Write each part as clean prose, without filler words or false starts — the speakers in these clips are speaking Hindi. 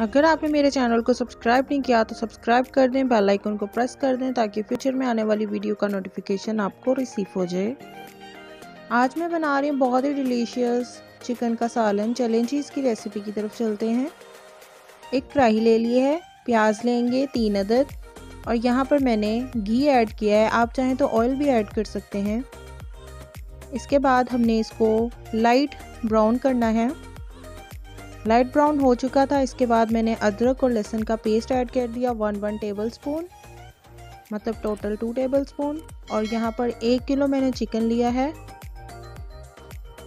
अगर आपने मेरे चैनल को सब्सक्राइब नहीं किया तो सब्सक्राइब कर दें, बेल आइकन को प्रेस कर दें ताकि फ्यूचर में आने वाली वीडियो का नोटिफिकेशन आपको रिसीव हो जाए। आज मैं बना रही हूँ बहुत ही डिलीशियस चिकन का सालन। चलें जी इसकी रेसिपी की तरफ चलते हैं। एक कढ़ाई ले लिए है, प्याज लेंगे 3 अदद और यहाँ पर मैंने घी ऐड किया है, आप चाहें तो ऑयल भी ऐड कर सकते हैं। इसके बाद हमने इसको लाइट ब्राउन करना है। लाइट ब्राउन हो चुका था। इसके बाद मैंने अदरक और लहसुन का पेस्ट ऐड कर दिया 1 टेबल स्पून, मतलब टोटल 2 टेबल स्पून। और यहाँ पर 1 किलो मैंने चिकन लिया है।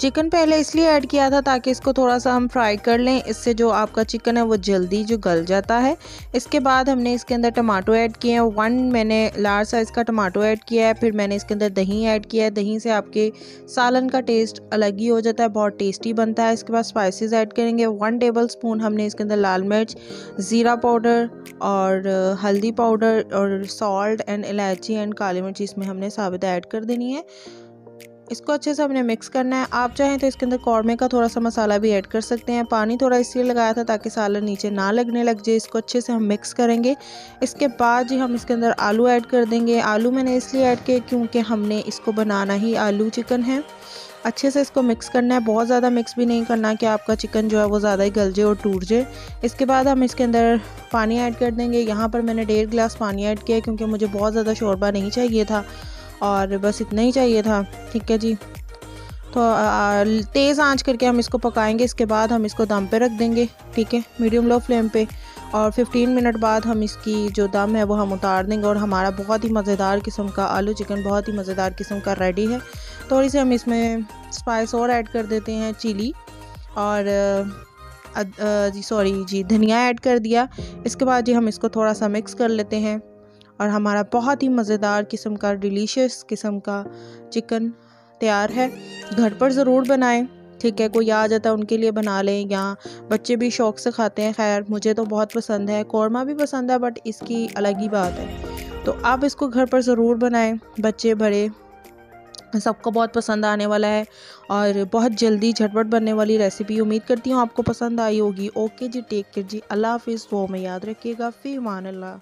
चिकन पहले इसलिए ऐड किया था ताकि इसको थोड़ा सा हम फ्राई कर लें, इससे जो आपका चिकन है वो जल्दी जो गल जाता है। इसके बाद हमने इसके अंदर टमाटो ऐड किए हैं, 1 मैंने लार्ज साइज़ का टमाटो ऐड किया है। फिर मैंने इसके अंदर दही ऐड किया है। दही से आपके सालन का टेस्ट अलग ही हो जाता है, बहुत टेस्टी बनता है। इसके बाद स्पाइसेस ऐड करेंगे 1 टेबल स्पून हमने इसके अंदर लाल मिर्च, ज़ीरा पाउडर और हल्दी पाउडर और सॉल्ट एंड इलायची एंड काली मिर्च इसमें हमने साबित ऐड कर देनी है। इसको अच्छे से हमने मिक्स करना है। आप चाहें तो इसके अंदर कौरमे का थोड़ा सा मसाला भी ऐड कर सकते हैं। पानी थोड़ा इसलिए लगाया था ताकि सालन नीचे ना लगने लग जाए। इसको अच्छे से हम मिक्स करेंगे। इसके बाद जी हम इसके अंदर आलू ऐड कर देंगे। आलू मैंने इसलिए ऐड किए क्योंकि हमने इसको बनाना ही आलू चिकन है। अच्छे से इसको मिक्स करना है, बहुत ज़्यादा मिक्स भी नहीं करना कि आपका चिकन जो है वो ज़्यादा ही गल जाए और टूट जाए। इसके बाद हम इसके अंदर पानी ऐड कर देंगे। यहाँ पर मैंने 1.5 गिलास पानी ऐड किया क्योंकि मुझे बहुत ज़्यादा शोरबा नहीं चाहिए था और बस इतना ही चाहिए था। ठीक है जी, तो तेज़ आंच करके हम इसको पकाएंगे। इसके बाद हम इसको दम पे रख देंगे, ठीक है, मीडियम लो फ्लेम पे। और 15 मिनट बाद हम इसकी जो दम है वो हम उतार देंगे और हमारा बहुत ही मज़ेदार किस्म का आलू चिकन बहुत ही मज़ेदार किस्म का रेडी है। थोड़ी सी हम इसमें स्पाइस और ऐड कर देते हैं, चिली और धनिया ऐड कर दिया। इसके बाद जी हम इसको थोड़ा सा मिक्स कर लेते हैं और हमारा बहुत ही मज़ेदार किस्म का डिलीशियस किस्म का चिकन तैयार है। घर पर ज़रूर बनाएं, ठीक है। कोई आ जाता है उनके लिए बना लें, या बच्चे भी शौक़ से खाते हैं। खैर मुझे तो बहुत पसंद है, कौरमा भी पसंद है, बट इसकी अलग ही बात है। तो आप इसको घर पर ज़रूर बनाएं, बच्चे बड़े सबको बहुत पसंद आने वाला है और बहुत जल्दी झटपट बनने वाली रेसिपी। उम्मीद करती हूँ आपको पसंद आई होगी। ओके जी, टेक केयर जी, अल्लाह हाफिज़। वो में याद रखिएगा। फ़ी अमान अल्लाह।